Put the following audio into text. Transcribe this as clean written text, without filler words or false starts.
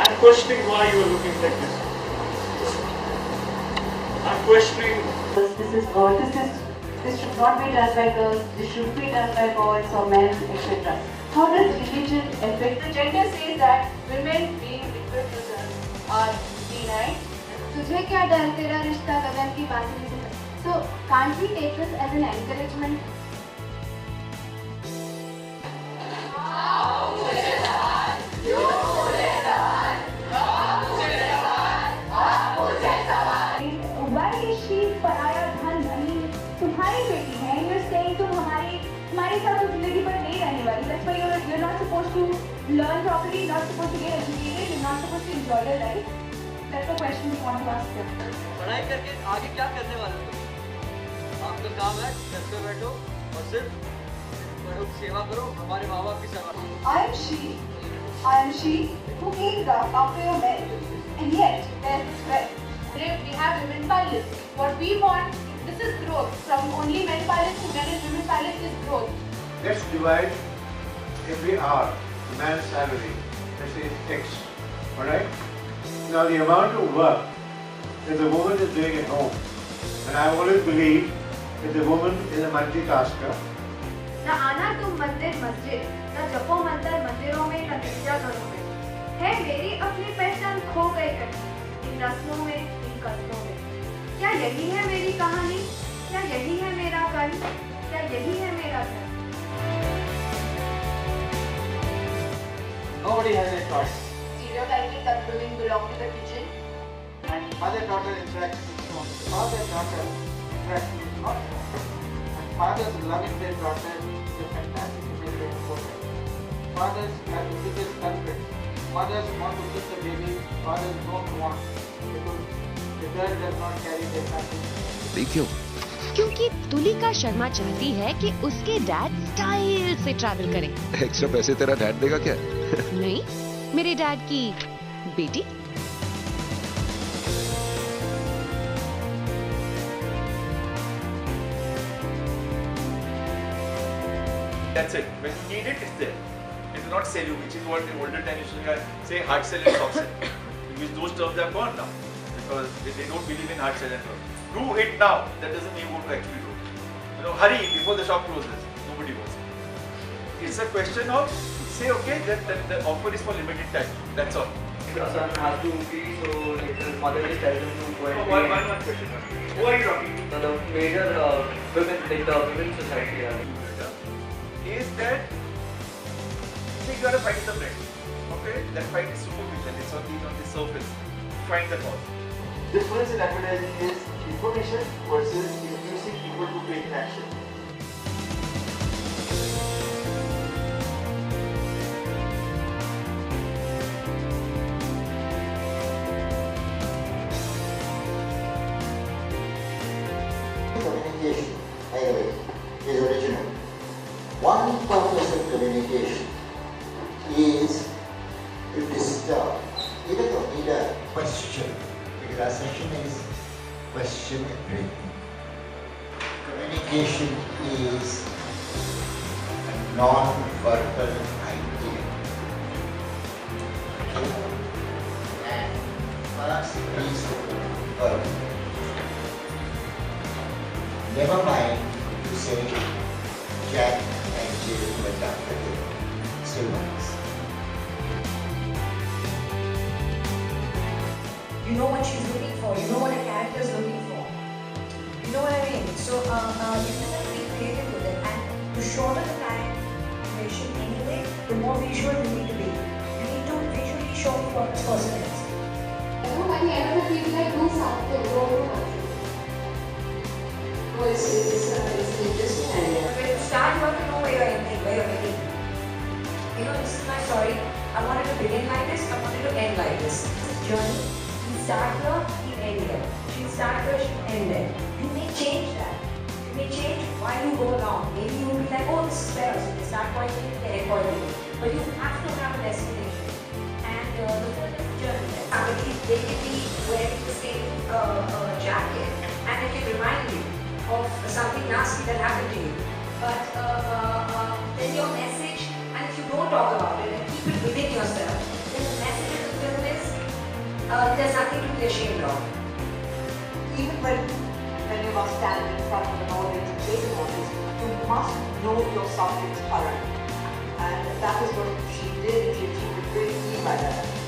and questioning why you are looking like this. I'm questioning. This should not be done by girls. This should be done by boys or men, etc. How does religion affect? The gender says that women being equal to girls are denied. तुझे क्या डर तेरा रिश्ता गगन की बांसुरी से. So can't we take this as an encouragement? Why is she पराया धन नहीं? तुम्हारी बेटी है. You're saying तुम हमारे साथ उस जिंदगी पर नहीं रहने वाली. That's why you're not supposed to learn properly. You're not supposed to get educated. You're not supposed to enjoy your life. That's the question we want to ask them. पढ़ाई करके आगे क्या करने वाले हो? आपका काम है घर पे बैठो और सिर्फ पढ़ो, सेवा करो, हमारे माँ बाप की सेवा करो. I am she who came down after your marriage, and yet there's this threat. We have women pilots. What we want, this is growth. From only men pilots to men and women pilots is growth. Let's divide every hour, the man's salary, let's say X, alright? Now the amount of work that the woman is doing at home, and I always believe that the woman is a multitasker. न आना तुम मंदिर मस्जिद, न जपो मंदिर मंदिरों में, न गिरजा घरों में. है मेरी अपनी पहचान खो गई कहीं इन रस्मों में, इन कस्मों में. क्या यही है मेरी कहानी? क्या यही है मेरा कल? क्या यही है मेरा घर? Nobody has a choice. Stereotyping that women belong to the kitchen. And mother-daughter interaction is strong. Father-daughter interaction is not strong. And fathers loving their daughter is a fantastic behavior for them. Fathers have the biggest culprit. Mothers want to keep the baby. Fathers don't want because the girl does not carry their family. क्यों? क्योंकि तुलिका शर्मा चाहती है कि उसके dad style से travel करें. Extra पैसे तेरा डैड देगा क्या? नहीं, मेरे डैड की बेटी. That's it. When you need it, it's there. It will not sell you, which is what in older times used to say hard sell and soft sell. Because those terms are gone now. Because they don't believe in hard sell and soft. Do it now. That doesn't mean you want to actually do it. You know, hurry before the shop closes. Nobody wants it. It's a question of say okay that the offer is for limited time. That's all. The son has to be so like his mother just tells him to go and One question. Who are you talking to? the major women, like the women society. Is that see you gotta find the friend. Okay? That fight is superficial, it's on the surface. Find the cause. Difference in advertising is information versus inducing people to take action. Communication, by the way, is original. One purpose of communication is to disturb, even though need a question, because our session is question everything. Communication is a non-verbal idea. And for us, it is verbal. Never mind to say Jack and Jill were done with it. Still works. You know what she's looking for. You know what a character is looking for. You know what I mean? So you just have to be creative with it. And the shorter the time duration anyway, the more visual you need to be. You need to visually show what this person is. You know, by the end of the day, like do something. It's interesting idea. When you start, you have to know where you're ending, where you're heading. You know, this is my story. I wanted to begin like this. I wanted to end like this. This journey. You start here, you end there. She'll start here, she'll end there. You may change that. You may change while you go along. Maybe you'll be like, oh, this is better. So they start pointing, they end pointing. But you have to have a destination. And the film is a journey. They can be wearing the same jacket, and it can remind you of something nasty that happened to you. But then your message, and if you don't talk about it and keep it within yourself, then the message of the film is there's nothing to be ashamed of. Even when you must stand in front of an audience and face an audience, you must know your subjects thoroughly. And that is what she did, and she achieved a great deal by that.